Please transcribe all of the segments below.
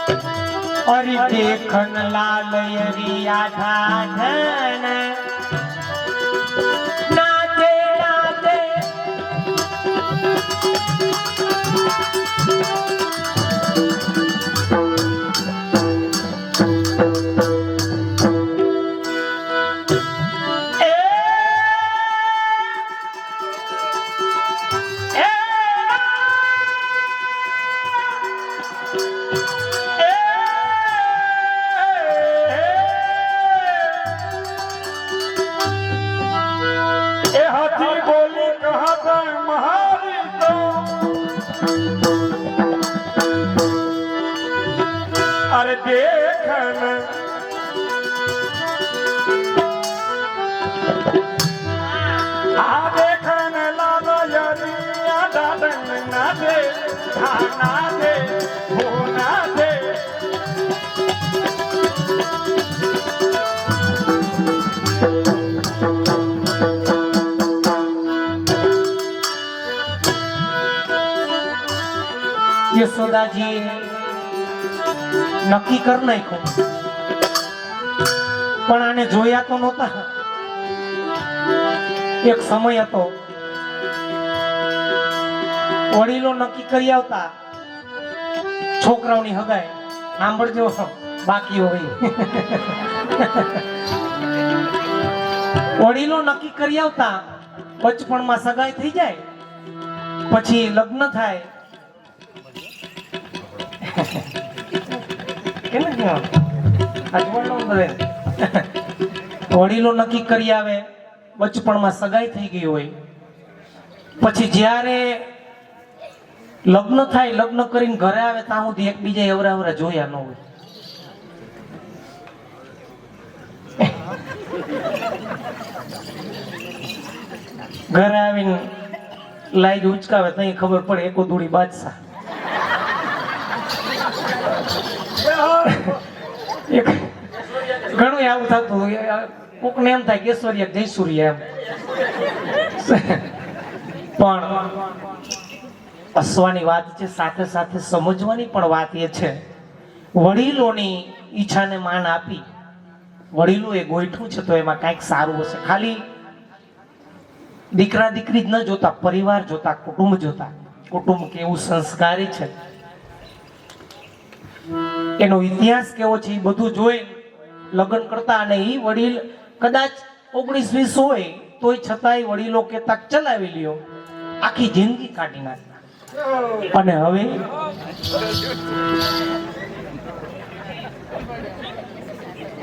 अरे देखन लाल यरिया ढाढन नाचे नाचे अरे देखन देखन लालो यरिया ढाढन नाचे नाचे हो नाचे यशोदा जी નક્કી કર નાખ્યું પણ આને જોયા તો નહોતા. એક સમય હતો વડીલો નક્કી કરી આવતા છોકરાઓની હગાઈ. સાંભળજો બાકી હોય. વડીલો નક્કી કરી આવતા બચપણમાં સગાઈ થઈ જાય પછી લગ્ન થાય. વડીલો નક્કી કરી આવે બચપણમાં સગાઈ થઈ ગઈ હોય પછી જ્યારે લગ્ન થાય લગ્ન કરીને ઘરે આવે ત્યાં સુધી એકબીજા એવરા એવરા જોયા ન હોય. ઘરે આવીને લાઈટ ઉચકાવે ત્યાં ખબર પડે એકો દોડી બાદશાહ. ઘણું આવું થતું. કોકને એમ થાય કેશોરિયા જયસૂર્ય એમ. પણ હસવાની વાત છે, સાથે સાથે સમજવાની પણ વાત એ છે વડીલોની ઈચ્છાને માન આપી વડીલોએ ગોઠવું છે તો એમાં કાંઈક સારું હશે. ખાલી દીકરા દીકરી જ ન જોતા, પરિવાર જોતા, કુટુંબ જોતા. કુટુંબ કેવું સંસ્કારી છે, એનો ઇતિહાસ કેવો છે એ બધું જોઈ લગ્ન કરતા. અને એ વડીલ કદાચ 19-20 હોય તોય છતાંય વડીલો કહેતા ચલાવી લ્યો, આખી જિંદગી કાઢી નાખતા. અને હવે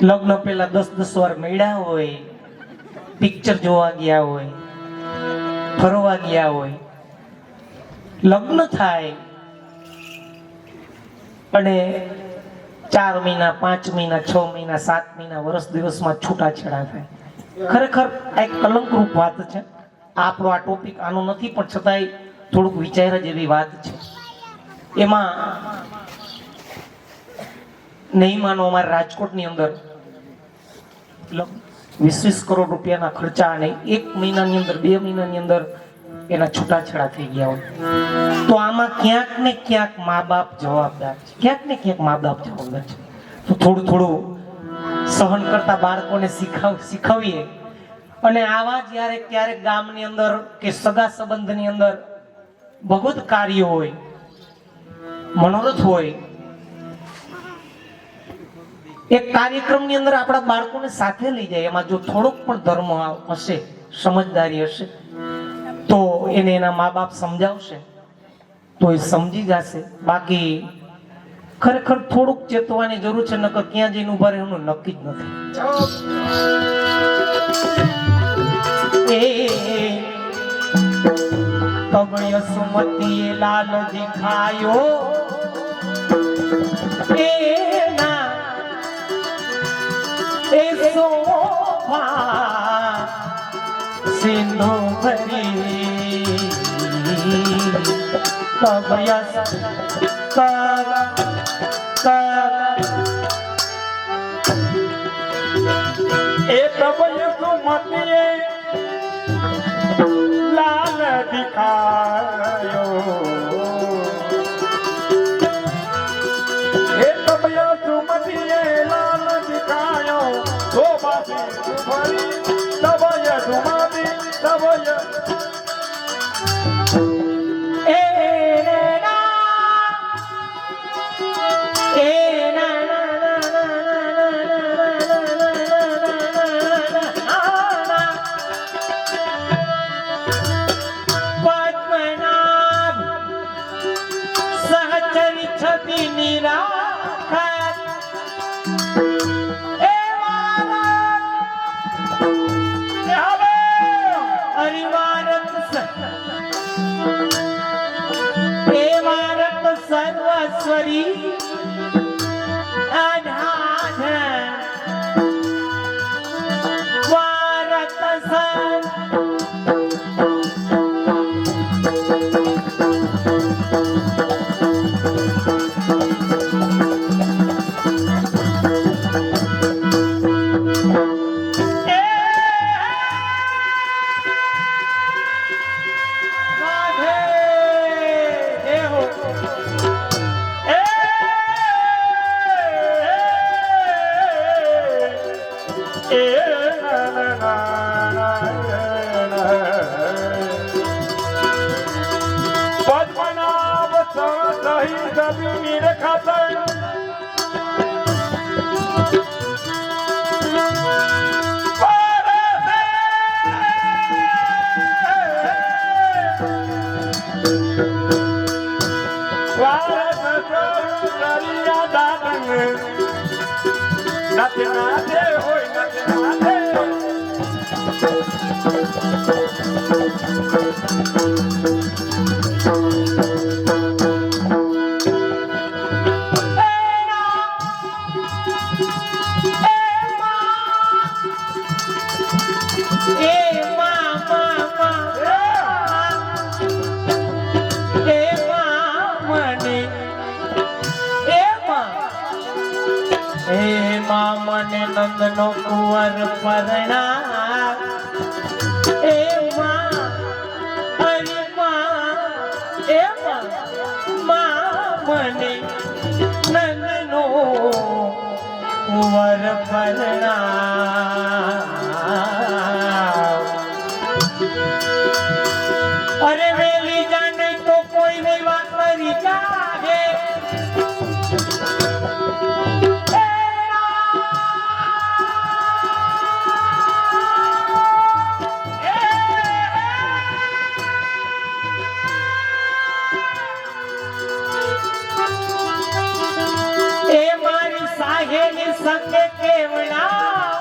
લગ્ન પહેલા 10-10 વાર મળ્યા હોય, પિક્ચર જોવા ગયા હોય, ફરવા ગયા હોય, લગ્ન થાય અને 4 મહિના, 5 મહિના, 6 મહિના, 7 મહિના, વર્ષ દિવસમાં છૂટાછેડા થાય. ખરેખર આ એક કલંકરૂપ વાત છે. આપણો આ ટોપિક આનો નથી, પણ છતાંય થોડુંક વિચાર્યા જેવી વાત છે. એમાં નહીં માનો અમારા રાજકોટની અંદર 20-20 કરોડ રૂપિયાના ખર્ચા અને 1 મહિનાની અંદર, 2 મહિનાની અંદર એના છૂટાછેડા થઈ ગયા હોય. તો આમાં ક્યાંક ને ક્યાંક મા બાપ જવાબદાર છે, ક્યાંક ને ક્યાંક મા બાપ જવાબદાર છે. તો થોડું થોડું સહન કરતા બાળકોને શીખવીએ. અને આવા જ્યારે ક્યારેક ગામની અંદર કે સગા સંબંધની અંદર ભગવત કાર્ય હોય, મનોરથ હોય, એક કાર્યક્રમની અંદર આપણા બાળકોને સાથે લઈ જાય. એમાં જો થોડોક પણ ધર્મ હશે, સમજદારી હશે, તો એને એના મા બાપ સમજાવશે તો એ સમજી જશે. બાકી ખરેખર થોડુંક ચેતવાની જરૂર છે, નકર ક્યાં જઈને ઉભા રહે એનું નક્કી જ નથી. તબ યસુમતીએ લાલ દેખાયો એના એ શોભા સિંધુ ભરી તબ યસ એ તબ યસુમતીએ લાલ દિખાયો, એ તબ કાયો શોભાથી સુભરી તવય ધુમાદી તવય એ ના એ ના પદ્મનાભ સહચરી છબી નિરાખર એ મારા હરિવારત એ મારત સર્વસ્વરી અનાથ વારત સન પદ્મનાભ સહી સભી નિરખાતર નાથે નાથે હોય નાથે નાથે મને નંદનો કુંવર પરણા એ માં હરિ માં એ માં મને નંદનો કુંવર પરણા અરે વેલી જાને તો કોઈ ની વાત કરી જાગે સંગે કેવડા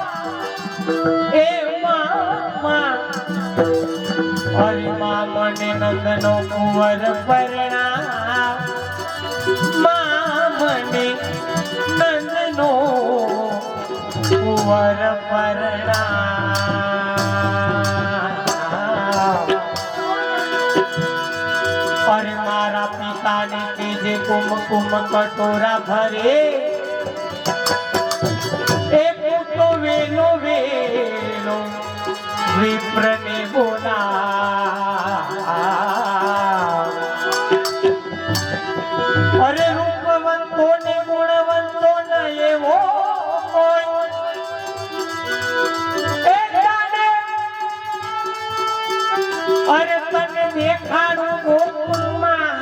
એ માં હરિ માં મને નંદનો કુંવર પરણા માં મને નંદનો કુંવર પરણા અરે મારા પિતાને કીજે કુમકુમ કટોરા ભરે વેલો વેલો વિપ્રને બોલા અરે રૂપવંતો ને ગુણવંતો ન એવો અરે તને દેખાડું ગોકુળમાં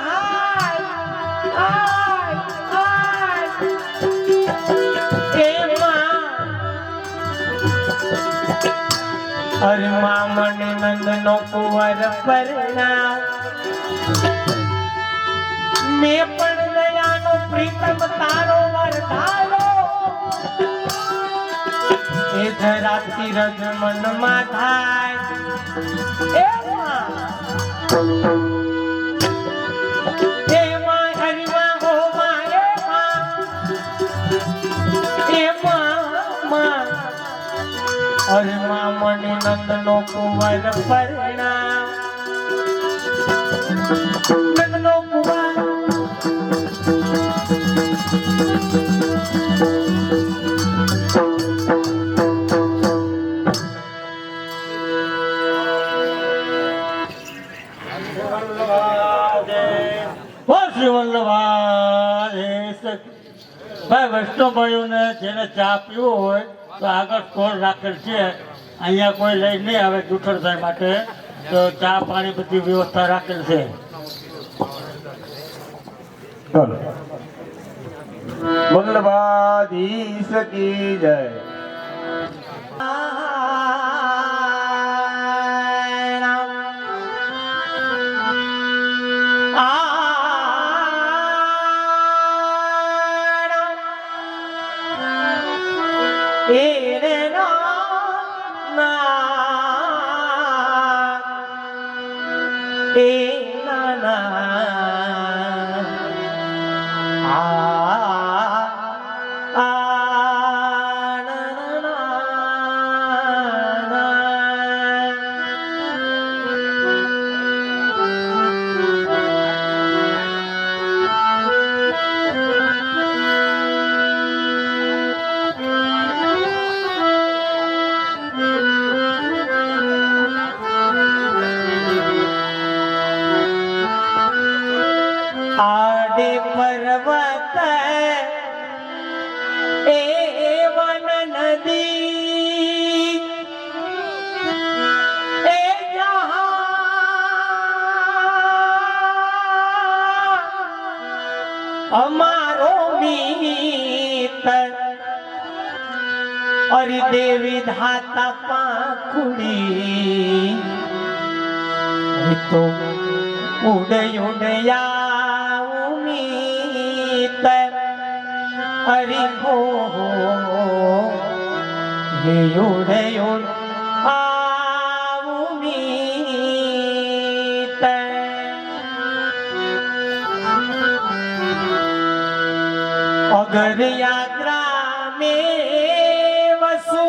અરે માં મને નંદનો કુંવર પરણા મેં પણ દયાનો પ્રીતમ તારો વરધારો એ જરાથી રજ મનમાં થાય એ માં હરિમાં હો માં અરે માં મને નંદનો કુંવર પરણા નંદનો કુંવર શ્રી વલ્લભા ભાઈ વૈષ્ણવભાઈઓને જેને ચા પીવો હોય તો આગળ સ્ટોલ રાખેલ છે, અહીંયા કોઈ લઈ નહીં આવે જૂઠરસાઈ માટે, તો ચા પાણી બધી વ્યવસ્થા રાખેલ છે. ચાલો મંગળવાદીશ કી જય. आडे पर्वत एवन नदी ए जहां हमारो मीत और देवी धाता पाखुड़ी तो उड़ उड़या हरि हो ये उड़े उड़ आऊमीत अगर यात्रा में वसु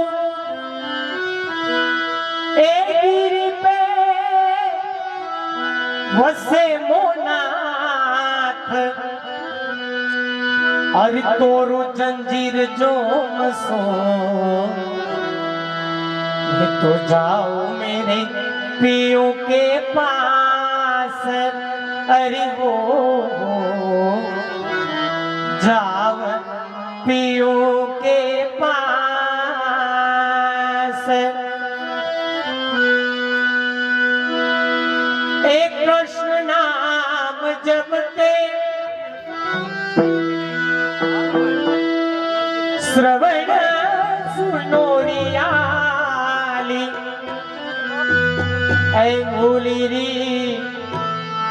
एक गिरी पे वसे मोनाथ अरे तोरो जंजीर जो मसो ये तो जाओ मेरे पियो के पास अरे वो जाओ पियो के पास एक कृष्ण नाम जपते श्रवण सुनोरियाली ऐ भूलिरी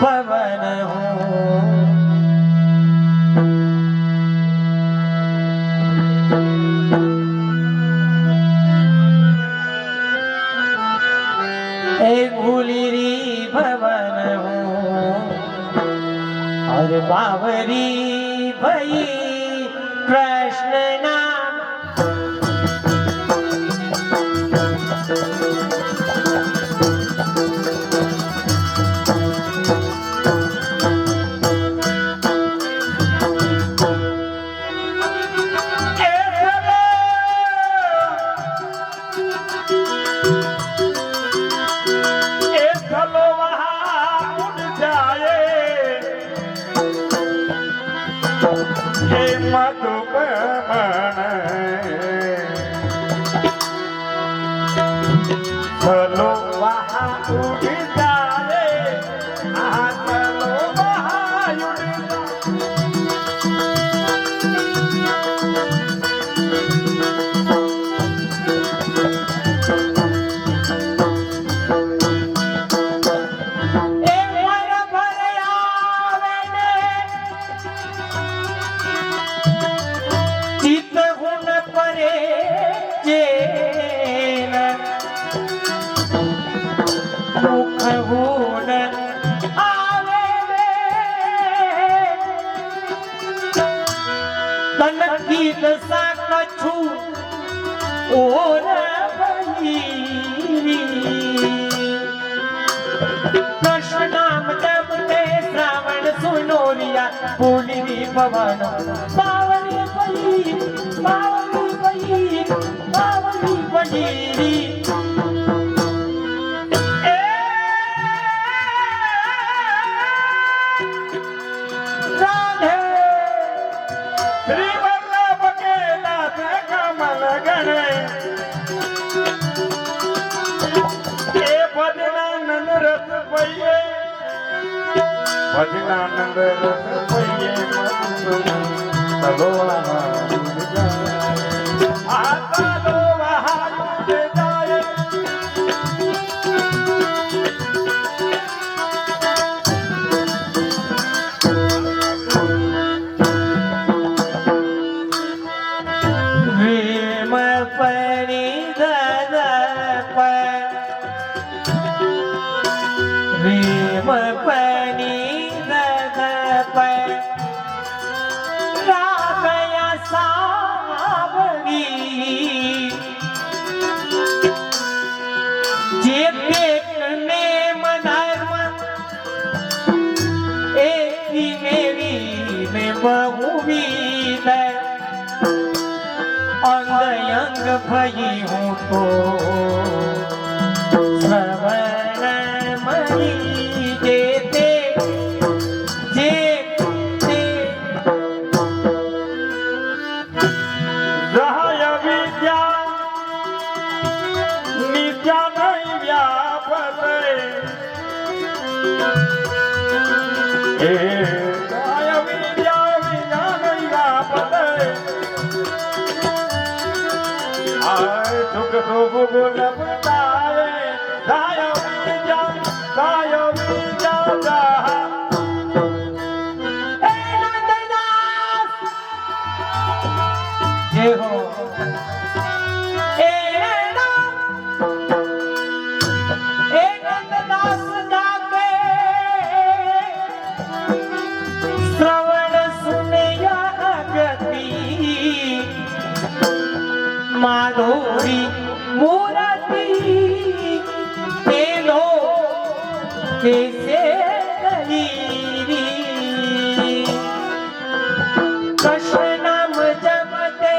पवन हो ऐ भूलिरी भवन हो और बावरी भई कृष्ण नाम चलो वहाँ उड़ जाए, चलो वहाँ उड़ दशा कछु और कृष्ण नाम जपते श्रावण सुनोरिया पूलिनी पवन बावली बली बावली बली बावली बली श्री ગણે એ ભજનાનંદ રસ પૈયે ભજનાનંદ રસ પૈયે ચલો આ ચલો વહાડે જાય ભીમ પરી દદ પર ભીમ પરી દદ પર રાગયા સાવરી જે પેટને મધર્મ એકી મેરી ને બહુવિધ અંગ અંગ ભઈ હું તો શ્રવણ મહી જે તે જે તે રહય વિદ્યા નિત્યા નહીં વ્યાપતે એ રહય વિદ્યા વિદ્યા નહીં વ્યાપતે આય સુખ સુખ ગુલબતાએ રહય વિદ્યા જા એ નંદદાસ જય હો એ નંદદાસ ગાકે શ્રવણ સુનયા ગતિ માધુરી મૂર્તિ તેનો કેસે કરી કૃષ્ણ નામ જપતે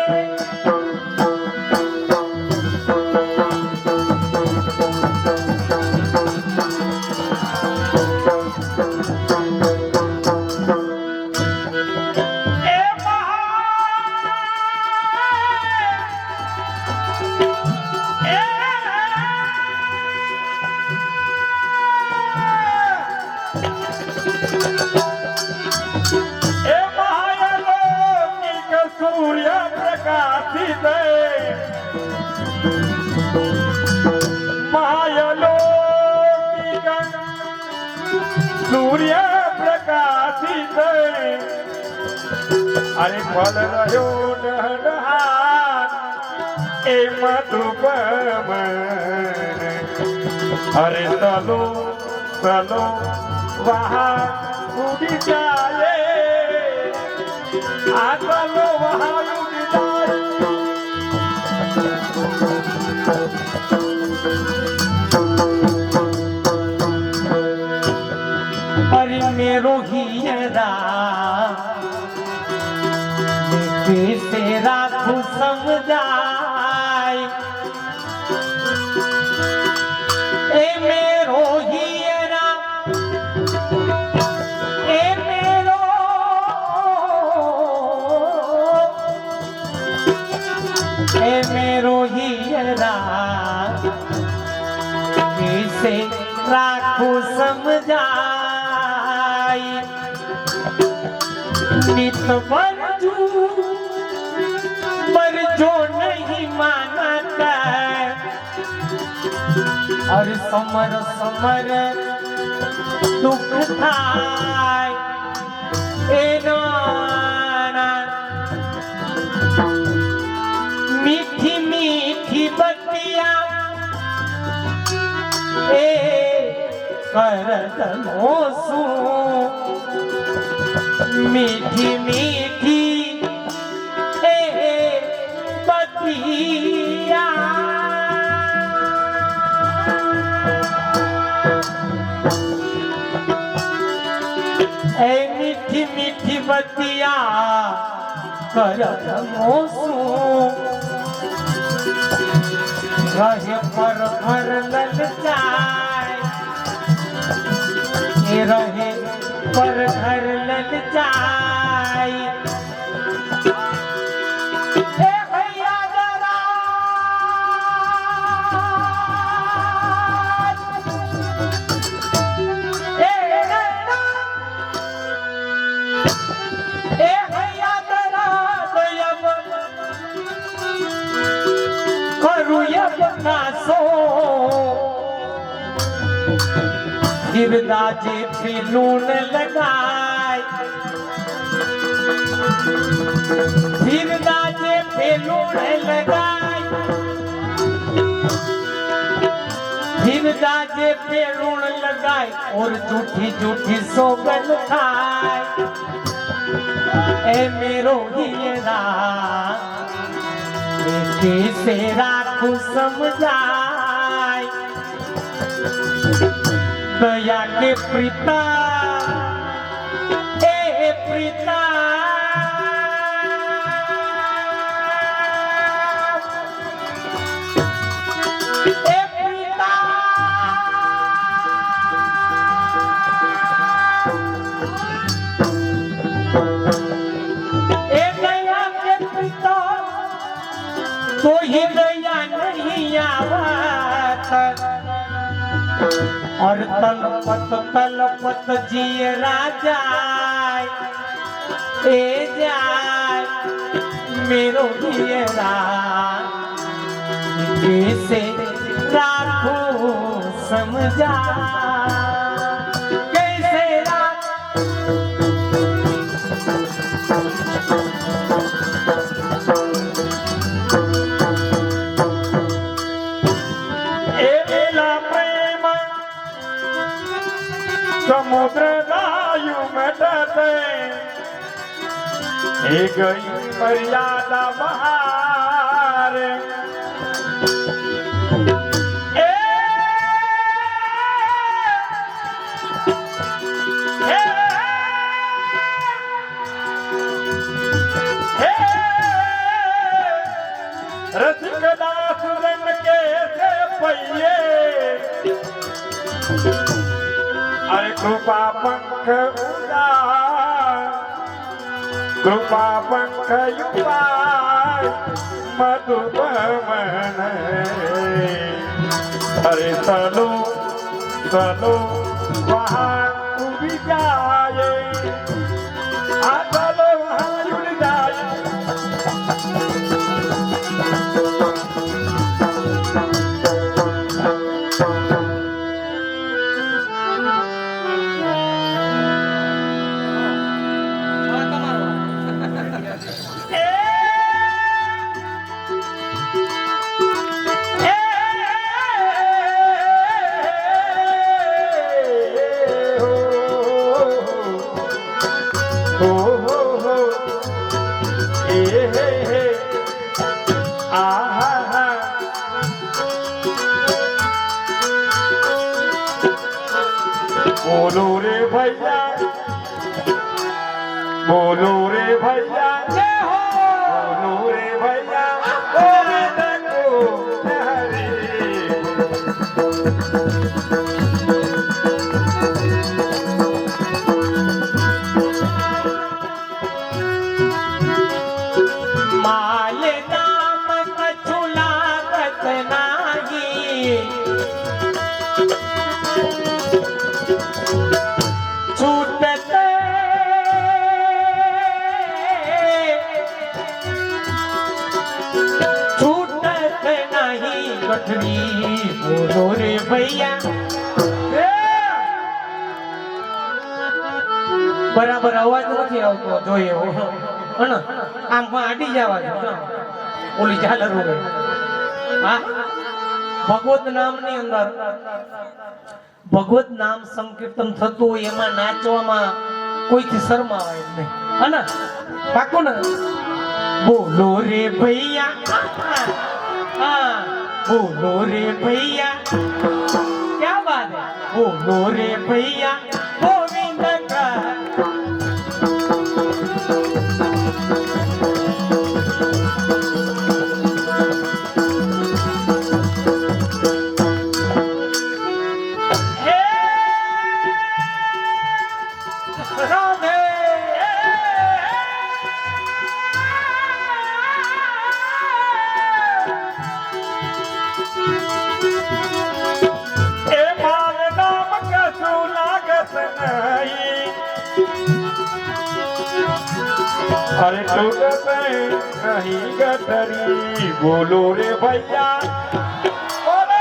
એ મહાયલોકિક સૂર્ય પ્રકાશિત મહાયલોકિક સૂર્ય પ્રકાશિત અરે ફલ રહ્યો ડહાર એ મધુપમ અરે ચલો ચલો વહા ઉડી જાય આ ચલો વહા ઉડી જાય अरे मेरो हीरा कैसे राखू समझाय ए मेरो हीरा ए मेरो ए मेरो हीरा कैसे राखू समझाय नित बरजू बरजो नहीं मानता और समर समर दुख थाय ए नाना मीठी मीठी बतिया ए करत मोसू मीठी मीठी ए बतिया ए मीठी मीठी बतिया करत मोसू रहे पर भर ललचाय ए रहे पर घर ललचाय ए भैया जरा फिर दाजे पे लून लगाए, फिर दाजे पे लून लगाए, फिर दाजे पे लून लगाए और झूठी झूठी सौगन खाए। ए मेरो हीरा कैसे राखू समझाए, दया के प्रीता ए प्रीता ए प्रीता ए दया के प्रीता तो ही दया नहीं आवत और तलपत जिए राजा ए जाए मेरो हीरा कैसे राखू समझा, कैसे समुद्र दायु में डरते ए गई मर्यादा बहार ए रसिक दास रंग के से पहिए अरे कृपा पंख उदार, कृपा पंख युवार मधुबन। अरे चलो चलो वहाँ उड़ जाए, आ चलो वहाँ उड़ जाए। बोलो रे भैया, बोलो रे भैया, बोलो रे भैया, गोविंद को हरे। माल नाम कछु लागत नाही, छूटते छूटते नहीं गठरी। बोलो रे भैया, બરાબર અવાજ નથી આવતો જોઈએ હને આમ આડી જવા જો ઓલી ઝાલર હોય હા ભગવત નામની અંદર ભગવત નામ સંકીર્તન થતું હોય એમાં નાચવામાં કોઈથી શરમાવાય નહીં હને પાકો ને બોલો રે ભૈયા હા બોલો રે ભૈયા क्या बात है बोलो रे भैया गोविंद का अरे टूटते नहीं गठरी। बोलो रे भैया, बोलो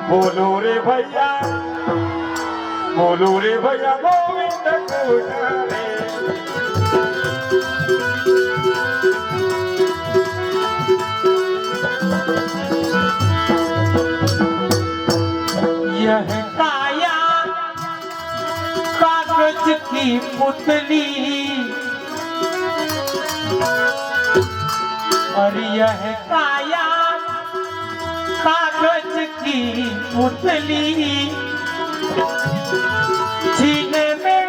બોલો રે ભૈયા ગોવિંદ કૃષ્ણ રે यह काया कागज की पुतली और यह काया कागज की पुतली छीन में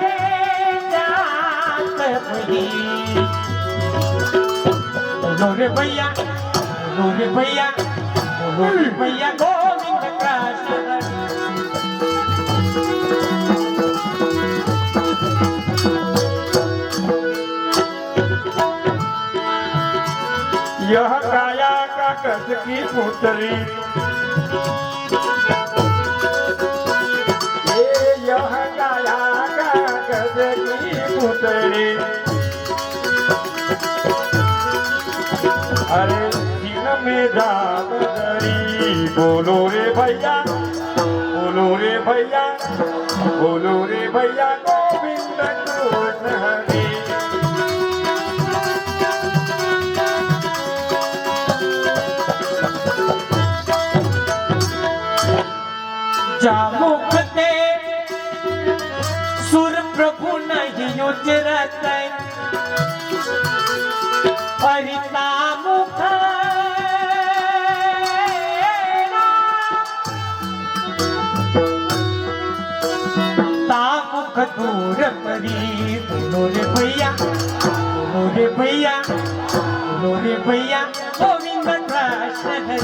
जात भरी बोलो रे भैया गोविंद कृष्ण यह काया कागज की पुतली यह काया कागज की पुतली अरे दिन में जात दरी बोलो रे भैया गोविंद कृष्ण हरे जामुख ते सुर प्रभु नहीं उजरत हरिता मुख तामुख दूर परी बोलो रे भैया गोविंद कृष्ण हरि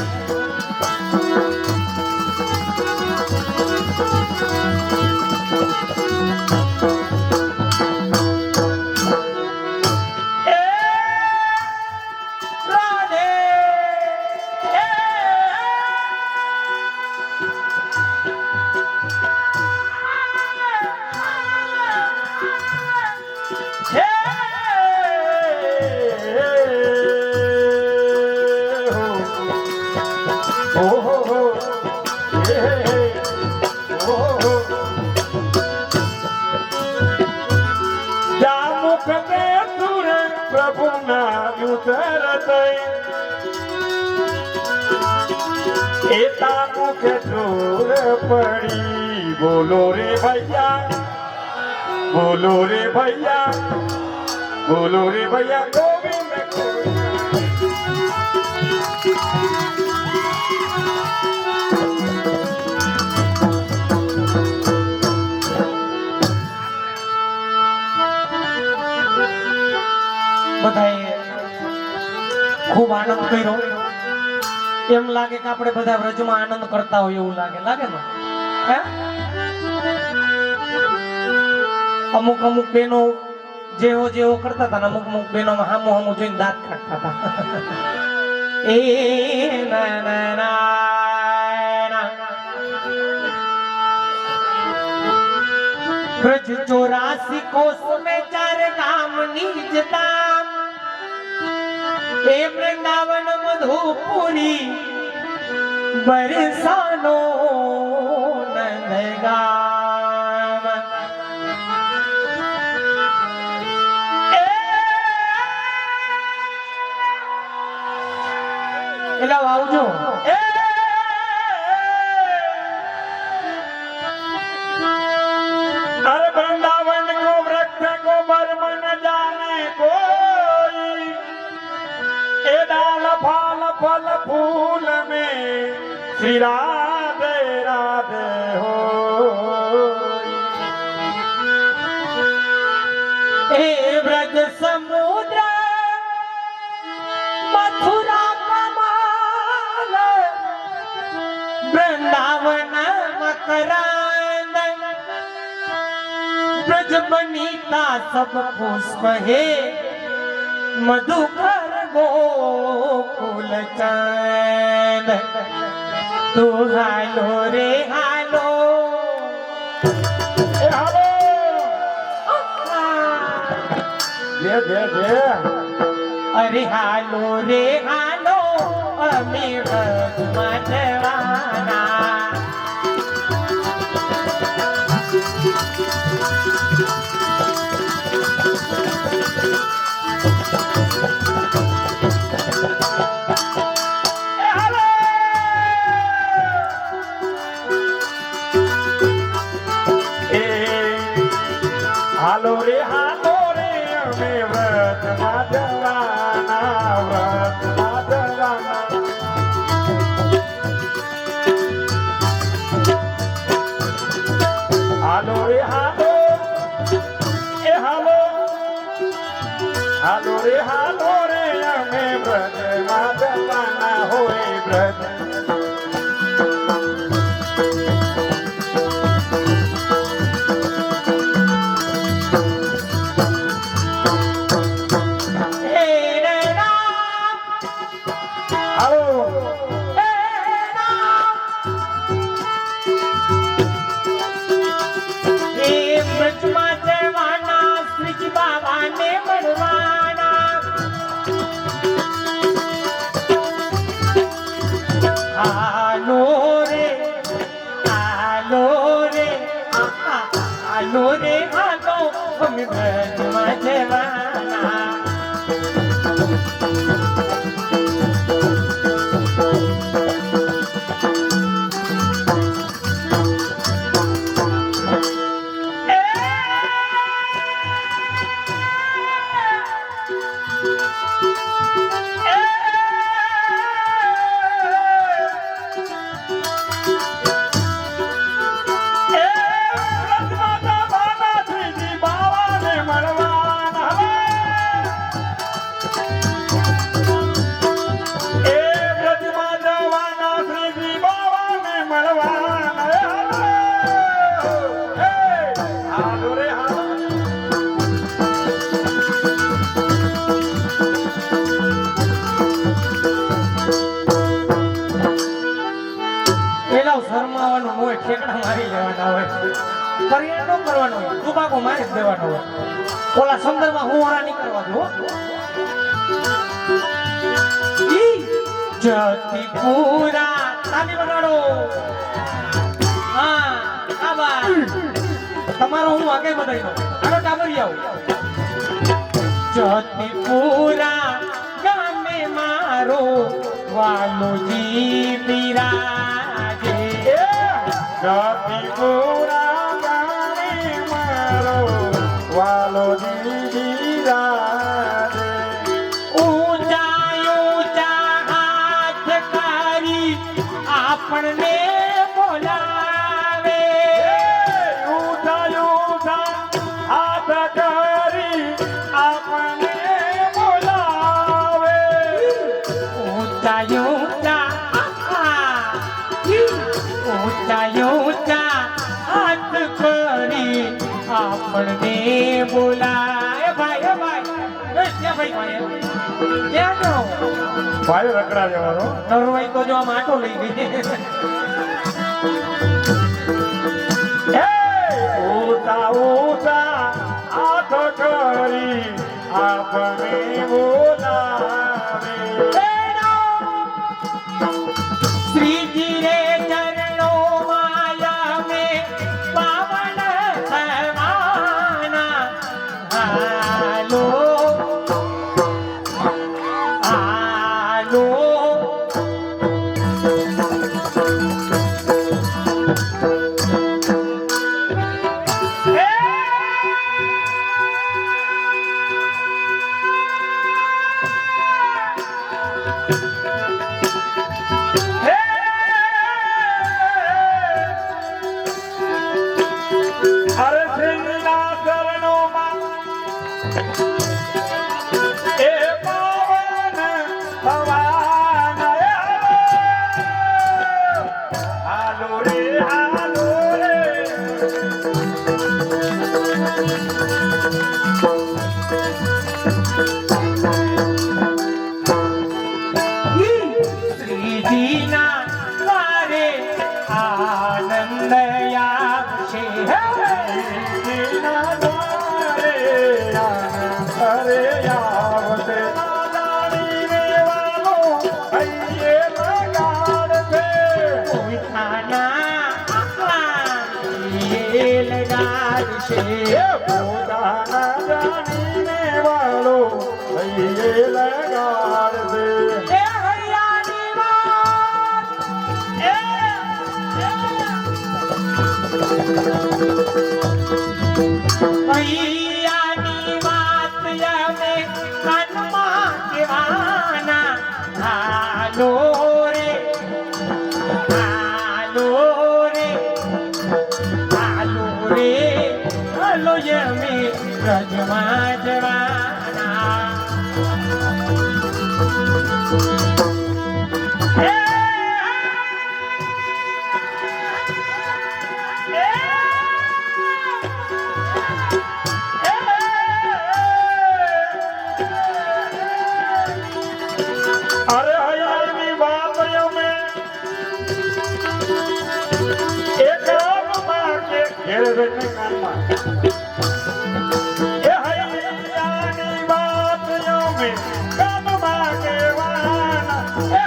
प्रभु ना उतरत एता मुख दूर पड़ी बोलो रे भैया गोविंद બધાએ ખૂબ આનંદ કર્યો એમ લાગે કે આપણે બધા વ્રજમાં આનંદ કરતા હોય એવું લાગે ને હે અમુક બહેનો જેવો કરતા હતા ને અમુક બહેનોમાં હામું જોઈને દાંત કાઢતા હતા એ ના ના ના ब्रज 84 कोस में 4 गाम निज धाम हे वृंदावन मधुपुरी बरसानो नंदगाम એલા આવજો अरे वृंदावन को वृक्ष को मर्म न जाने कोई ए डाल फाल फल फूल में श्री राधे राधे हो हे ब्रज समुद्र मथुरा कमाल वृंदावन मकरांद ब्रज बनीता सब पुष्प है मधुकर गोकुल चंद तू हालो रे हालो ए हालो दे अरे हालो रे हालो अमीर मधवाना હાલો રે અમે વ્રતમાં જવાના વ્રતમાં જવાના હાલો રે હાલો એ હાલો હાલો રે અમે વ્રતમાં જવાના હોય વ્રત શરમાવાનું હોય ઠેકડા મારી લેવાના હોય પરિણામ ન કરવાનું હોય તુબાકો મારી જ દેવાનો હોય ઓલા સંદર્ભમાં હું હોરા નહીં કરવા દો જતી પૂરા તાલી બગાડો હા આબા તમારો હું આગળ બધાઈ દઉં આનો ટાબરી આવું જતી પૂરા ગામે મારો વાલોજી બિરાજે જતીપુરા ગામે મારો વાલોજી બિરાજે ઊંચા ઊંચા હાથ કરી આપણને બોલાવે ઊંચા ઊંચા હાથ કરી આપણને બોલાવે ઊંચા ઊંચા ઊંચા હાથ કરી આપણને બોલાય ભાઈ ભાઈ ભાઈ ક્યાં જાઓ ભાઈ રખડા જવાનો નરવાઈ તો જો આમ આટો લઈ ગઈ ઊંચા ઊંચા હાથ કરી આપણને બોલાવે શ્રીજી રે ચરણો માયા મે પાવન સમાના હાલો હાલો એ પોતાના જાણીને વાલો લઈએ લગાડશે. એ હૈયાની વાત હૈયાની વાત અમે કાનમાં કહેવાના. હાલો રે હાલો રે હાલો રે હાલો અમે રજમાં જવાના. અરે હૈયાની વાત અમે એક ગામમાં કે ઘેર બેઠે કાનમાં. એ હૈયાની વાત અમે ગામમાં કહેવાના. એ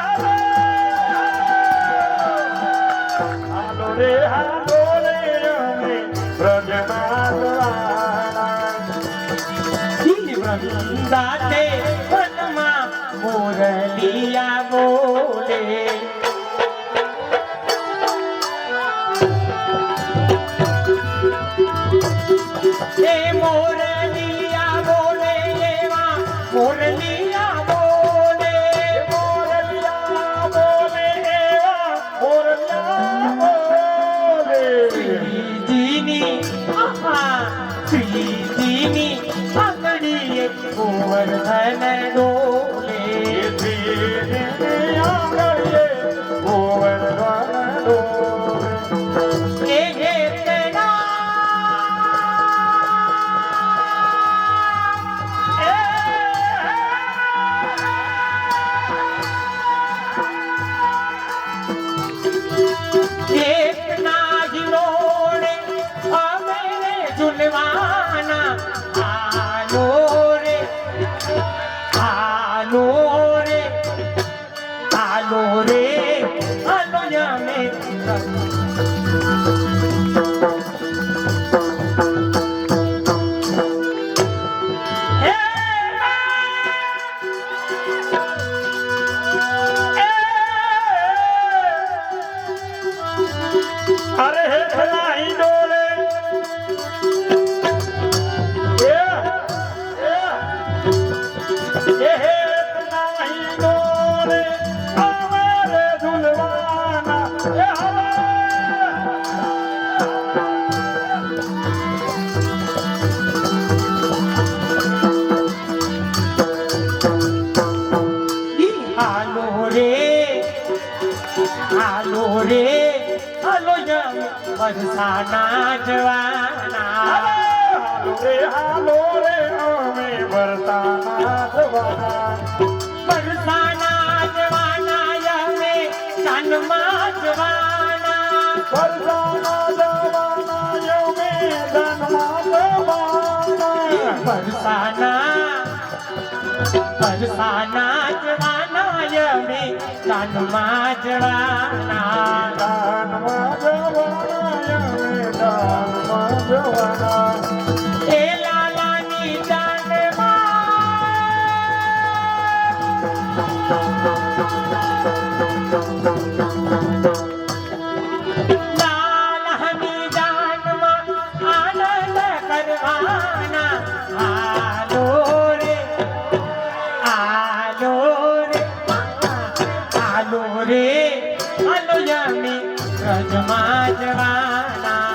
હાલો રે હાલો રે અમે બ્રજમાં જવાના. દાતે વનમાં મોરલિયા બોલે. એ મોરલિયા બોલે એવા મોરલિયા બોલે. મોરલિયા બોલે એવા મોરલિયા બોલે. શ્રીજીની શ્રીજીની આંગળીએ ગોવર્ધન ડોલે. એ હેતના એકના હિલોડે અમે ઝૂલવાના. હાલો રે હાલો રે હાલો રે હાલો અમે અરે હે ભલાઈ ડોલે. એ હે ભલાઈ ડોલે અમારે ઝૂલવાના. એ હલા હાલો રે હાલો રે હાલો અમે બરસાના જવાના. હાલો રે અમે બરસાના જવાના. બરસાના જવાના અમે કાનમાં જવાના. બરસાના જવાના અમે ધનમાં જવાના. બરસાના જવાના અમે કાનમાં જવાના. દાનમાં જવાના અમે દાનમાં જવાના. એ લાલાની જાનમાં લાલાની જાનમાં આનંદ કરવાના. હાલો રે હાલો રે હાલો રે હાલો અમે રજમાં જવાના.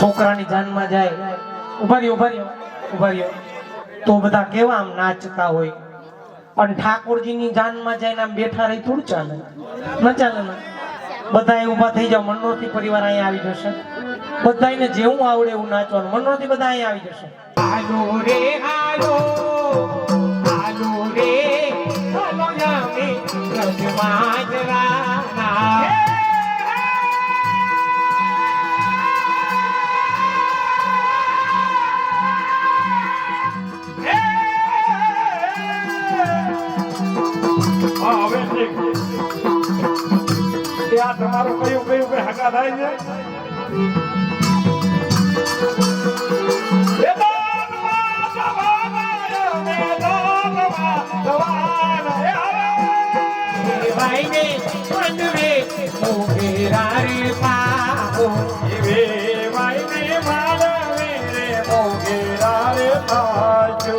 છોકરાની જાનમાં જાય ઉભા રહ્યો તો બધા કેવા આમ નાચતા હોય. અને ઠાકોરજીની જાનમાં જઈને આમ બેઠા રહી થોડું ચાલે. ન ચાલે ને. બધા ઊભા થઈ જાવ. મનોરથી પરિવાર અહીંયા આવી જશે. બધાને જેવું આવડે એવું નાચવાનું. મનોરથી બધા અહીંયા આવી જશે. હાલો રે હાલો હાલો રે હાલો અમે રજમાં જવાના. આ તમારું કયું કયું રૂપે હકા થાય છે એ દાનમાં જવાના મેદાનમાં જવાના એ આવે ભાઈને મંડવે મોગેરા રે પાહો એવે વાઈને માનવે રે મોગેરા રે પાછો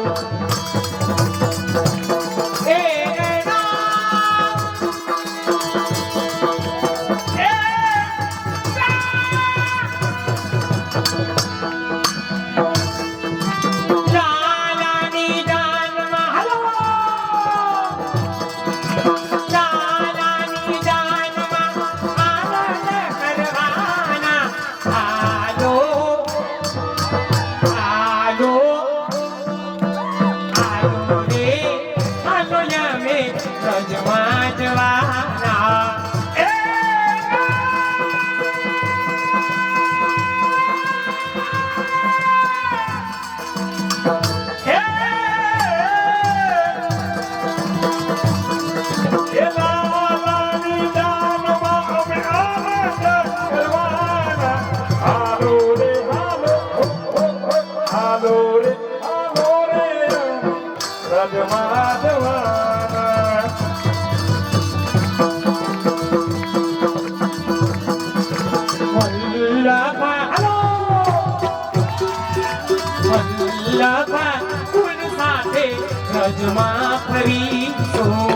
રજમાં ફરીશું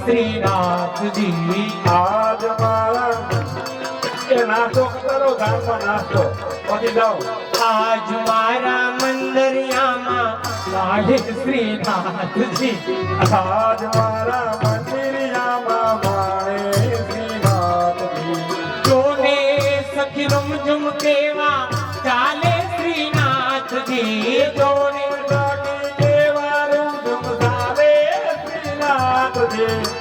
શ્રીનાથજી આજ મારા એ નાસ્તો કરો ગામમાં નાસ્તો પછી જાઓ આજ મારા મંદરિયામાં માલિક શ્રીનાથજી આજ મારા મંદિરિયામાં મારે શ્રીનાથજી જોને સખી રૂમ કેવા ચાલે શ્રીનાથજી જોને કેવા રૂમ ચાલે શ્રીનાથજી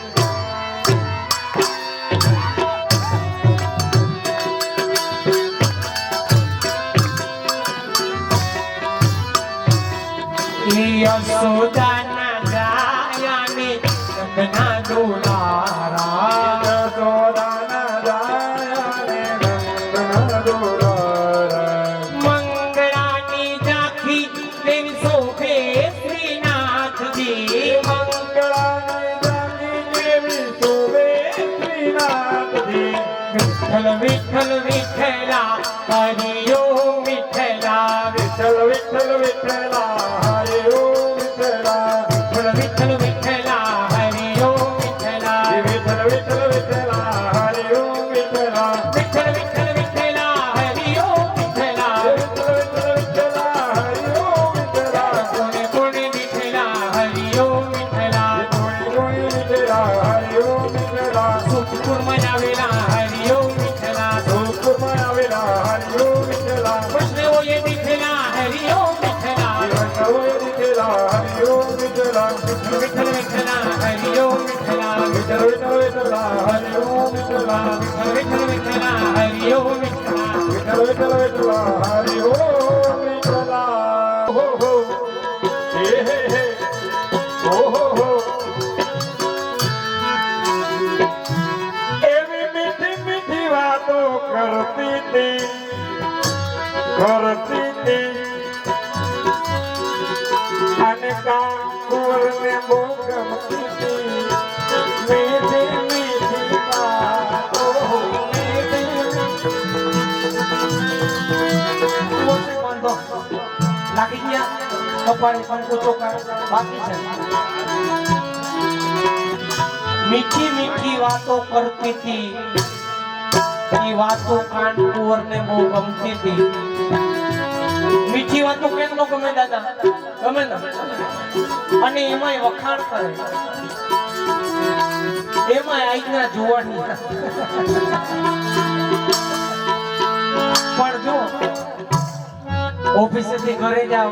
યશોદાના જાયાને નંદના દોલારા યશોદાના જાયાને નંદના દોલારા વિઠ્ઠલ વિઠ્ઠલ વિઠ્ઠલા હરિયો વિઠ્ઠલા વિઠ્ઠલ વિઠ્ઠલ વિઠ્ઠલા હરે ઓમ વિઠ્ઠલા વિઠ્ઠલ વિઠ્ઠલ વિઠ્ઠલા હરિયો વિઠ્ઠલા વિઠ્ઠલ વિઠ્ઠલ વિઠ્ઠલા હરે ઓમ વિઠ્ઠલા વિઠ્ઠલ વિઠ્ઠલ વિઠ્ઠલા હરિયો વિઠ્ઠલા વિઠ્ઠલ વિઠ્ઠલ વિઠ્ઠલા હરે ઓમ વિઠ્ઠલા કોને કોને વિઠ્ઠલા હરિયો વિઠ્ઠલા ગોળી ગોળી વિઠ્ઠલા હરે ઓમ વિઠ્ઠલા સુખપુર મનાવેલા હરિયો વિઠ્ઠલા સુખમાં આવેલા હરે ઓમ વિઠ્ઠલા વૈષ્ણવોએ વિઠ્ઠલા હરિયો વિઠ્ઠલા વૈષ્ણવોએ વિઠ્ઠલા હરે ઓમ વિઠ્ઠલા વિઠ્ઠલ વિઠ્ઠલા હરિયો વિઠ્ઠલા વિઠ્ઠલ વિઠ્ઠલ વિઠ્ઠલા હરે ઓમ વિઠ્ઠલા વિઠ્ઠલ વિઠ્ઠલ વિઠ્ઠલા હરિયો વિઠ્ઠલા વિઠ્ઠલ વિઠ્ઠલ વિઠ્ઠલા હરે ઓમ વિઠ્ઠલા હો હો હે હે હે હો હો હો એવી મીઠી મીઠી વાતો કરતી હતી અને કાંકુરને બહુ ગમતી હતી મીઠી મીઠી વાતો બાંધો લાગી ગયા કપાળે કંકુ ચોખા બાકી છે મીઠી મીઠી વાતો કરતી હતી એ વાતો કાન કુંવરને બહુ ગમતી હતી મીઠી વાતો કેમ નો ગમે દાદા ગમે ને અને એમાંય વખાણ કરે એમાંય આજના જોવાની પણ જો ઓફિસેથી ઘરે જાવ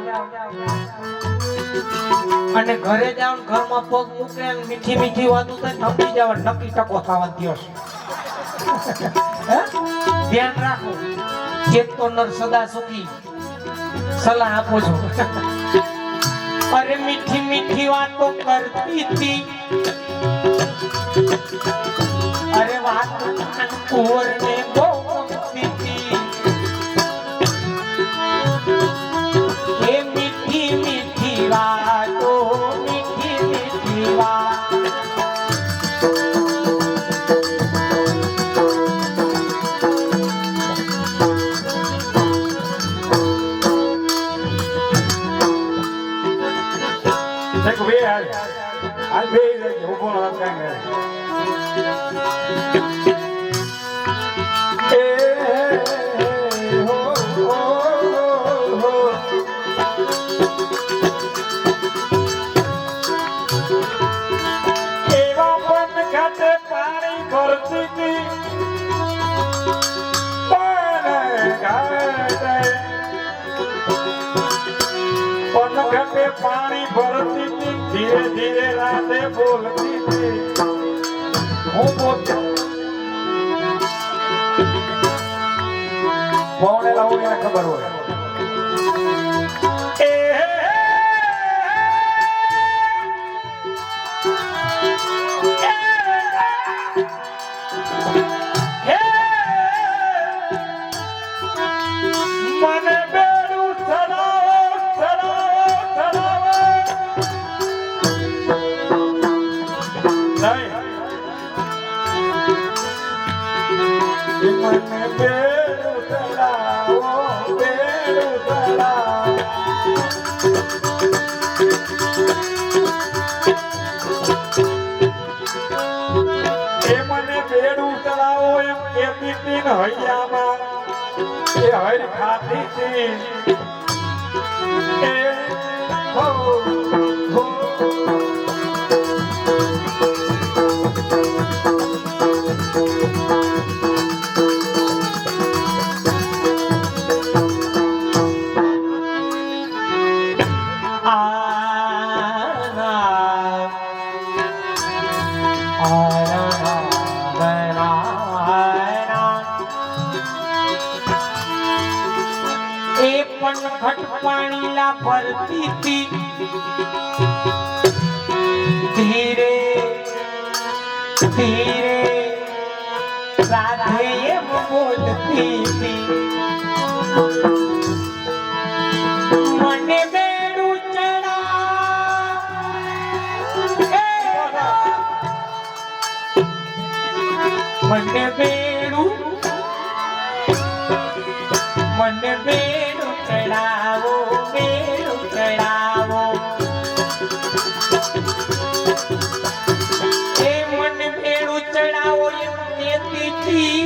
અને ઘરે જાવ ને ઘરમાં પગ મૂકે ને મીઠી મીઠી વાતો થાય થકી જાવ નક્કી ટકો થવા દિવસ ધ્યાન રાખો ચેતો નર સદા સુખી સલાહ આપો છો અરે મીઠી મીઠી વાતો કરતી હતી અરે વાતો કુંવરને બહુ ગમતી હતી એ મીઠી મીઠી વાતો મીઠી મીઠી વાત દેખો બે હાલ હાલ બે જાય ઉભો ન કાંઈ હો હો હો એવા પણ ખાતે પાણી ભરતી હતી પણ ઘટે પાણી ભરતી હતી ધીરે ધીરે રાતે બોલતી હતી હું બોલતો ભણેલા હોય એને ખબર હોય મને બેડું ચડાવો ચડાવો ચડાવો નહીં મને બેડું ચડાવો બેડું ચડાવો એ મને બેડું ચડાવો એમ કહેતી હતી ને હૈયામાં એ હર ખાતી હતી એ હો હો પાણીલા ભરતી હતી ધીરે ધીરે રાધે એમ બોલતી હતી મને બેડું ચડા મને બેડું બેડું ચડાવો બેડું ચડાવો એ મને બેડું ચડાવો એમ કહેતી હતી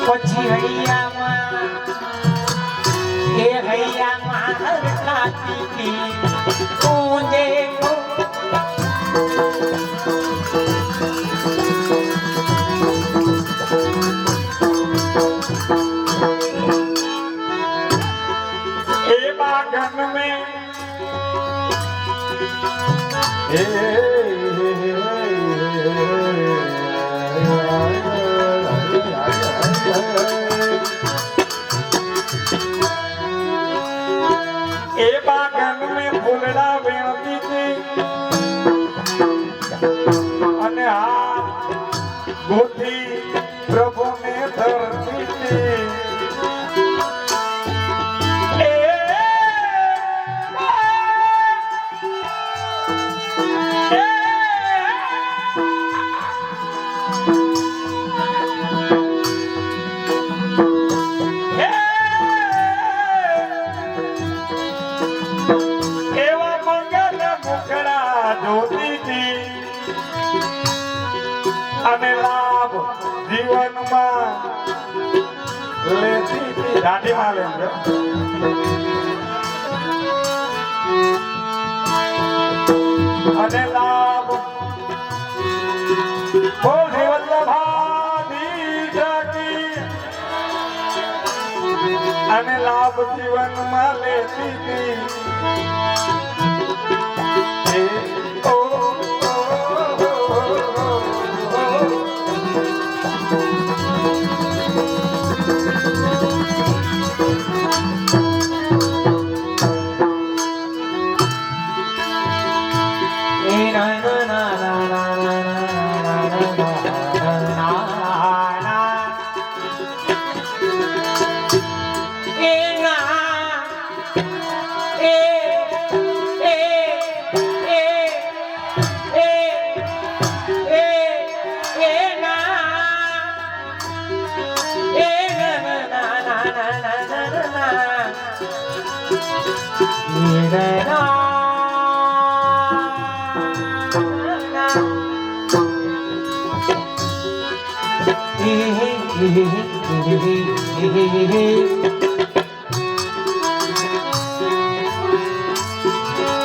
પછી હૈયામાં એ હૈયામાં હરખાતી હતી તું જે बागन में ए बागन में फूलड़ा वेणती थी अने हाथ गोथी प्रभु ने धरती थी અને લાભ જીવનમાં લેતી હતી દાઢીમાં લેજો અને લાભ બોલી વલ્લભાની જાગી અને લાભ જીવનમાં લેતી હતી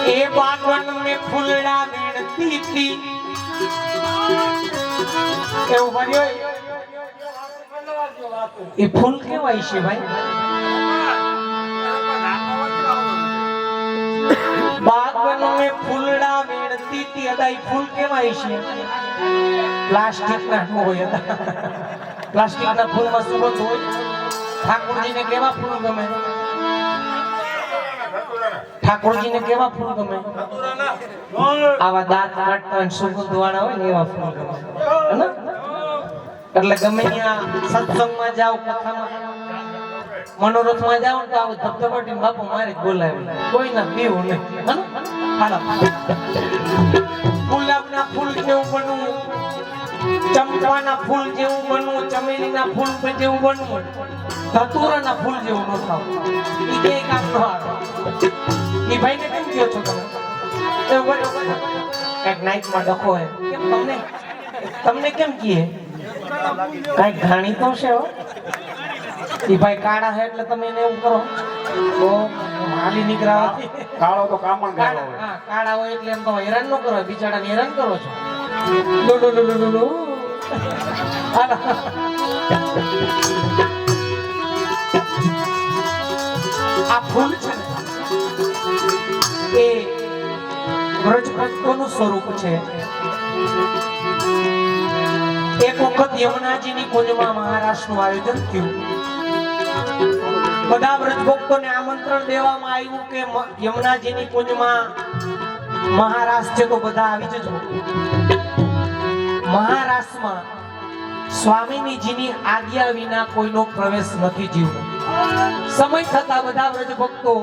ए बागन में फूलड़ा वीणती थी એવું બન્યો એ ફૂલ કેવાય છે ભાઈ बागन में फूलड़ा वीणती थी અદાઈ ફૂલ કેવાય છે પ્લાસ્ટિક ના હોય પ્લાસ્ટિક ના ફૂલ માં સુગંધ હોય ઠાકોરજી ને કેવા ફૂલ ગમે ઠાકોરજી ને કેવા ફૂલ ગમે આવા દાંત કાઢતા હોય સુગંધ વાળા હોય ને એવા ફૂલ ગમે હે એટલે ગમે ત્યાં સત્સંગમાં જાવ કથામાં મનોરથમાં જાવ તો આવું ધબધબાટીને બાપુ મારે જ બોલાવે કોઈ ના પીવું નહીં ગુલાબના ફૂલ જેવું બનવું ચંપાના ફૂલ જેવું બનવું ચમેલીના ફૂલ જેવું બનવું ધતુરાના ફૂલ જેવું ન થવું ઈ કે કામ ન આવે ઈ ભાઈને કેમ કહો છો તમે એવું બનો એક નાઈટમાં ડખો હે કેમ તમને કેમ કીએ કઈ ઘાણી તો છે હો ઈ ભાઈ કાળા હે એટલે તમે એને એવું કરો તો હાલી નીકળાવા કાળો તો કામણ ગાળો હોય હા કાળા હોય એટલે એમ તો હેરાન ન કરો બિચારાને હેરાન કરો છો લો લો લો લો લો આ ફૂલ છે એ વ્રજ ભક્તોનું સ્વરૂપ છે એક વખત યમુનાજીની કુંજમાં મહારાષ્ટ્રનું આયોજન થયું બધા વ્રજ ભક્તોને આમંત્રણ દેવામાં આવ્યું કે યમુનાજીની કુંજમાં મહારાસ છે તો બધા આવી જજો મહારાસમાં સ્વામીજીની આજ્ઞા વિના કોઈનો પ્રવેશ નથી જીવનો સમય થતા બધા વ્રજ ભક્તો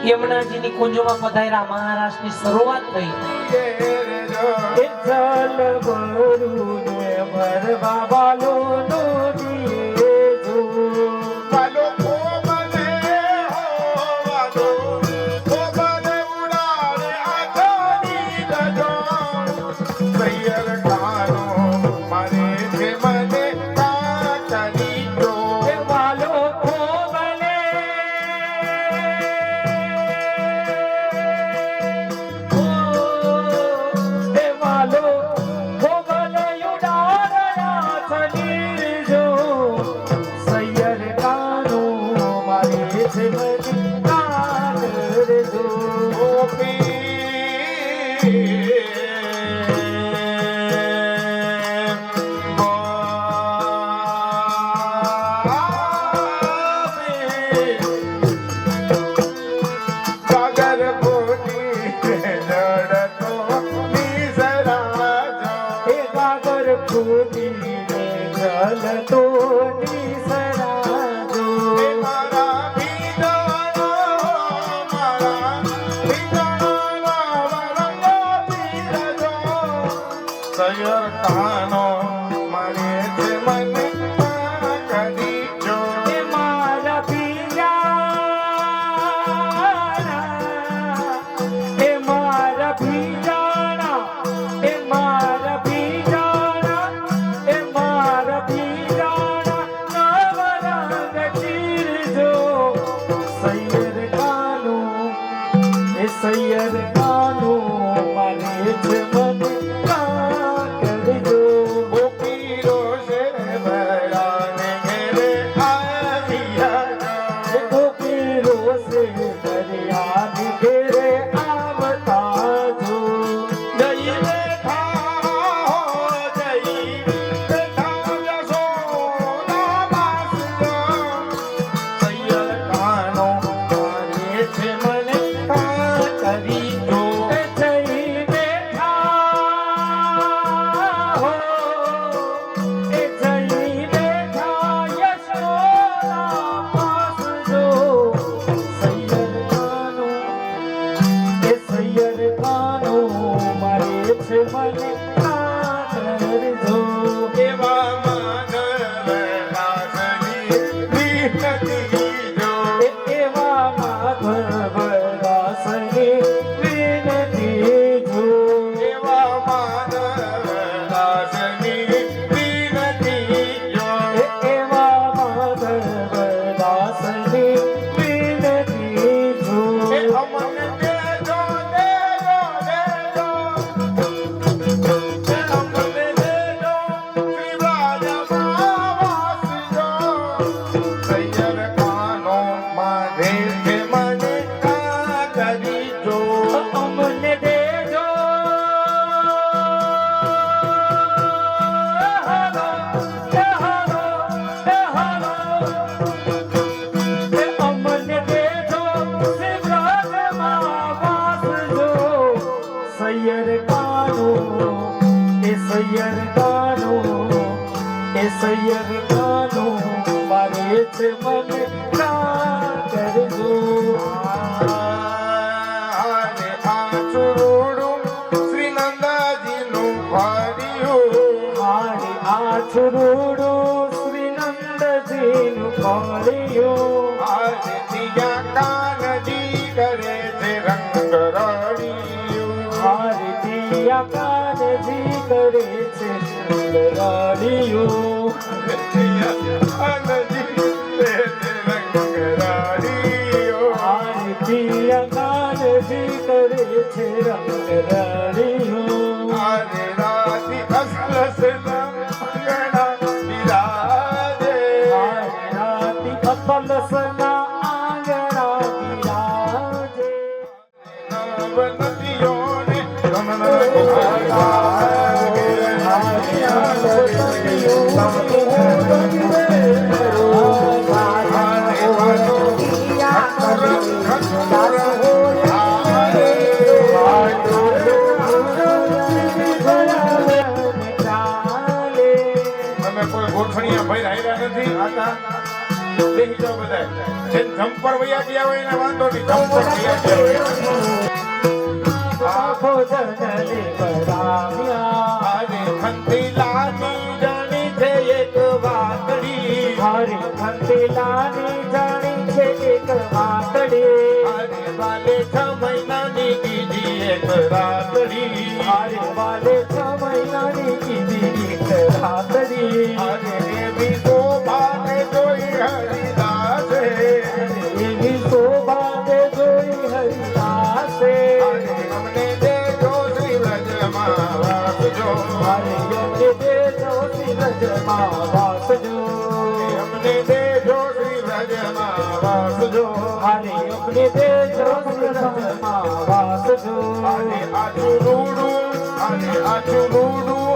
યમુનાજીની કુંજમાં પધાર્યા મહારાસની શરૂઆત થઈ બાબા લો સયર કાનો મારે છે મને કરી જો એ મારા ભીજાણા, એ મારા ભીજાણા, એ મારા ભીજાણા, એ મારા ભીજાણા નવરંગ ચીરજો સૈયર કાનું, એ સૈયર કાનું મારે છે મને કરજો. ગોપીરો છે ભરાને ઘેરે આવ્યા એ ગોપીરો છે દરિયાની ઘેરે આવતા જો. જઈ બેઠા જઈ બેઠા યશોદા બાસજો સૈયર કાનો મારે છે મને કરી જો એ જઈ બેઠા હો, એ જઈ બેઠા યશોદા પાસ જો. સૈયર કાનું, એ સૈયર કાનું મારે છે મને કરજો. એવા માનવદાસની વિનતી જો એ એવા માધવ દાસની વિનતી જો. એવા માનવદાસની વિનતી જો એ એવા માધવ દાસની વિનતી જો. એ અમને દેજો દેજો દેજો એ અમને દેજો શ્રી રાજામાં વાસજો સૈયર કાનો મારે છે મને કરી જો અમને દેજો હાલો, એ હાલો, એ હાલો, એ અમને દેજો શિવરાજમાં વાસજો સૈયર કાનું, એ સૈયર કાનું, એ સૈયર કાનું મારે છે મને કરજો. આને આ ચૂડું શ્રી નંદાજીનું ભર્યું મારી આછરૂડું શ્રી નંદજીનું ફળિયું. આજે દિયા કાનજી કરે છે રંગ રળિયું મારી દિયા કાનજી કરે છે રળિયું. કાનજી કરે છે રંગ રળિયું મારી દિયા કાનજી કરે છે રંગ રળિયું. આજે રાતી અસલ સનમ ગણા બિરાજે મારી રાતી અપલસના આંગણા બિરાજે. નવ નદીઓને રમણ તમે કોઈ ગોઠણીયા ભાઈ રાયડા નથી આતા બેસી જાઓ બધા જેમ જમ્પર વયા ગયા હોય એને વાંધો નહીં જમ્પર વયા ગયા હોય આખો જનને બરાવ્યા. આજે ખંતીલાની જાણી છે એક વાતડી હારી ખંડેલાની જાણી છે એક વાતડી. આજે બાલે 6 મહિનાની કીધી એક રાતડી હારે વાલે 6 મહિનાની કીધી એક રાતડી. આજે એવી શોભાને જોઈ હરિદાસે એવી શોભા તે જોઈ હરિદાસે. આજે અમને દેજો શ્રી વ્રજમાં વાસજો હારે યોગ્ય દેજો શ્રી વ્રજમાં વાસજો. અમને દેજો શ્રી વ્રજમાં વાસજો હારે યોગ્ય દેજો શ્રી વ્રજમાં વાસજો. અને આછું રૂડું અને આછું રૂડું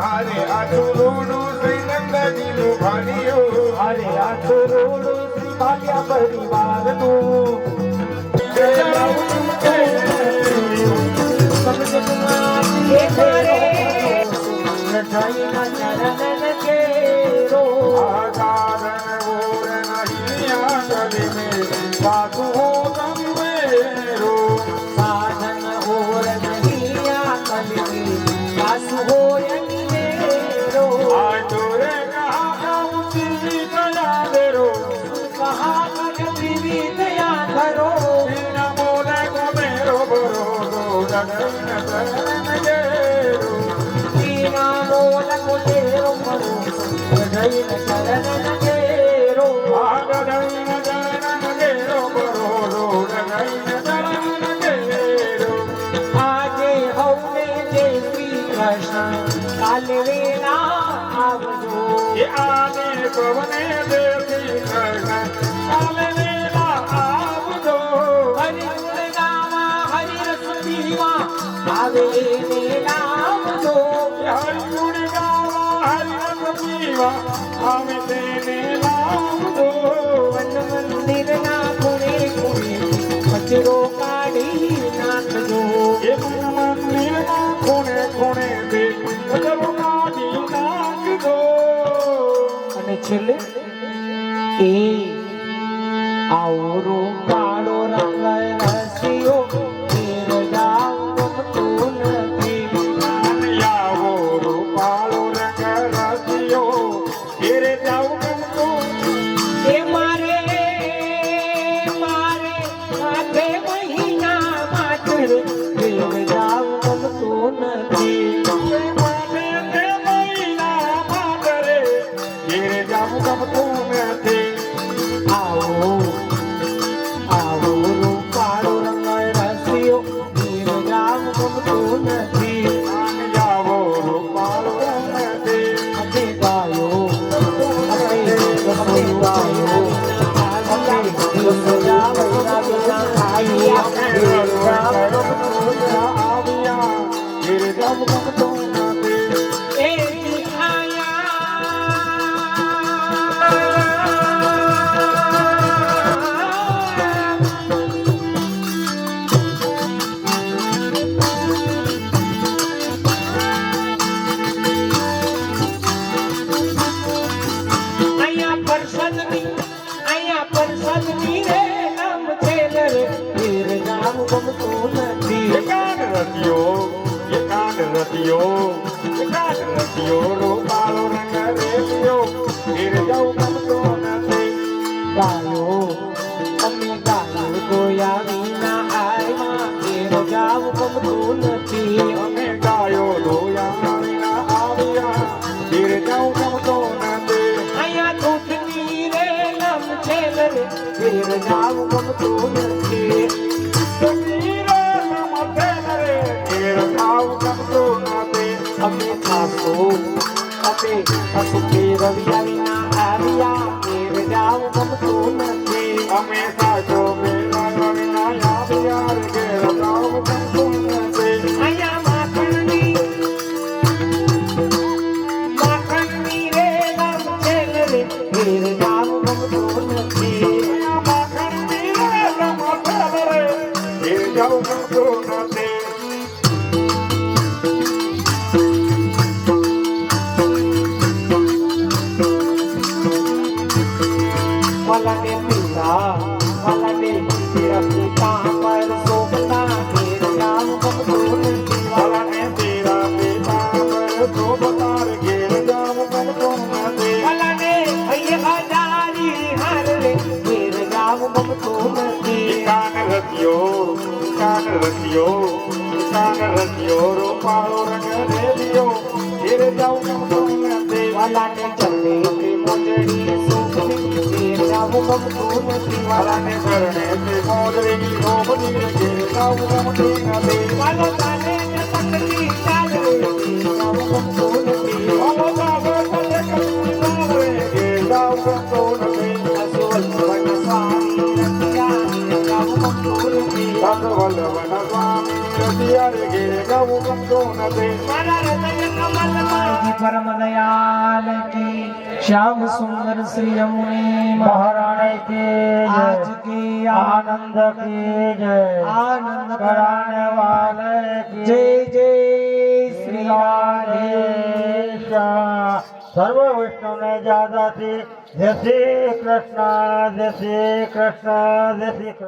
હારે આછું રૂડું શ્રી નંદજીનું ભાડિયું હારે આછરૂડું શ્રી ભાગ્યા પરિવારનું. સાધુ ગમે સાધન ઓર નહીં આ કલી ચરણ ઘેરો દીવાનો લખો તેરો કરો જઈને શરણ ઘેરો આગળઈને ચરણ ઘેરો બરોરો લગાઈને ચરણ ઘેરો આજે હવને જય શ્રી કૃષ્ણ કાલે વેલા આવજો એ આને પવને દેવી કૃષ્ણ કાલે વેલા આવજો હરિ ગુણ ગાવા હરિ રસ પીવા આવે વેલા આવજો હરિ ગુણ ગાવા હરિ રસ પીવા આવે તેને લાવજો વન મંદિરના ખૂણે ખૂણે કચરો કાઢી નાખજો એ મંદિરના ખૂણે ખૂણે તે કચરો કાઢી નાખજો અને છેલ્લે એ આવરો કાળો રંગ રસિયો ઘેર જાવ ગમતું નથી અને આવો રૂપાળો રંગ રસિયો ઘેરે જાવ ગમતો એ મારે માથે મહિના માત્ર ઘેર જાવ ગમતું નથી માટે તે મહિના માતરે ઘેરે જાવ ગમતું નથી આવો આવો રૂપાળો રંગ રસિયો ઘેર જાવ ગમતું નથી અને આવો રૂપાળો રંગ તે અમે ગાયો અમે ગાયો અમે દિવસ જાવના વિના આવ્યા ઘેર જાવ ગમતું આવ્યા ઘેરે જાવ ગમતું નથી એ અહીંયા પરસદની રે નામ છે રે ઘેર જાવ ગમતું નથી એકાદ રતિયો રૂપાળો રંગ રેલિયો ઘેરે જાવ ગમતો નથી ગાયો અમે ગાયો ગોયા વિના આવ્યા ઘેર જાવ ગમતું નથી અમે ગાયો ધોયા વિના આવ્યા ઘેરે જાવ ગમતો નથી અહીંયા દૂધની રે નામ છે રે ઘેર જાવ ગમતું નથી વીરે નમતે રે ઘેર જાવ ગમતો નથી અમે ખાસો કે રવિયા વિના આવ્યા ઘેર જાવ ગમતું નથી અમે સાચો મેળા વિના આવ્યા ઘેર જાવ ગમતો નથી અહીંયા માખણની રે નામ છે રે ઘેર જાવ ગમતું નથી માખણની રે નમતે રે ઘેર જાવ ગમતો નથી વાલાને તેરા પિતા પર સોબતા ઘેર જાવ ગમતું નથી વાલાને તેરા પિતા પર શોભતાર ઘેર જાવ ગમતો નથી વાલાને અહીંયા હજારી હાર રે ઘેર જાવ ગમતું નથી કાન રસિયો રૂપાળો રંગ રેલિયો ઘેર જાવ ગમતો નથી વાલાને ચરણે તે મોજડી સુખની ઘેર જાવ ગમતું નથી વાલાને ચરણે તે મોદરી રોબની ઘેર જાવ ગમતો નથી વાલો ચાલે ને પકડી ચાલે ઘેર જાવ ગમતું નથી વાલો ચાલે ચાલે કઈ ચાલે ઘેર જાવ ગમતો નથી અસોલ વન સ્વામી રતિયા ઘેર જાવ ગમતું નથી ભગવલ્લભન સ્વામી રતિયારે ઘેર જાવ ગમતો નથી મારા હૃદય કમલમાં પરમ દયાલ કી શ્યામ સુંદર શ્રી યमुने महारानी की आज जय, की आनंद की जय, आनंद कराने वाले की जय जय श्री राधे राधेश्याम। सर्व वैष्णव ने ज्यादा थी जय श्री कृष्ण जय श्री कृष्ण जय श्री कृष्ण।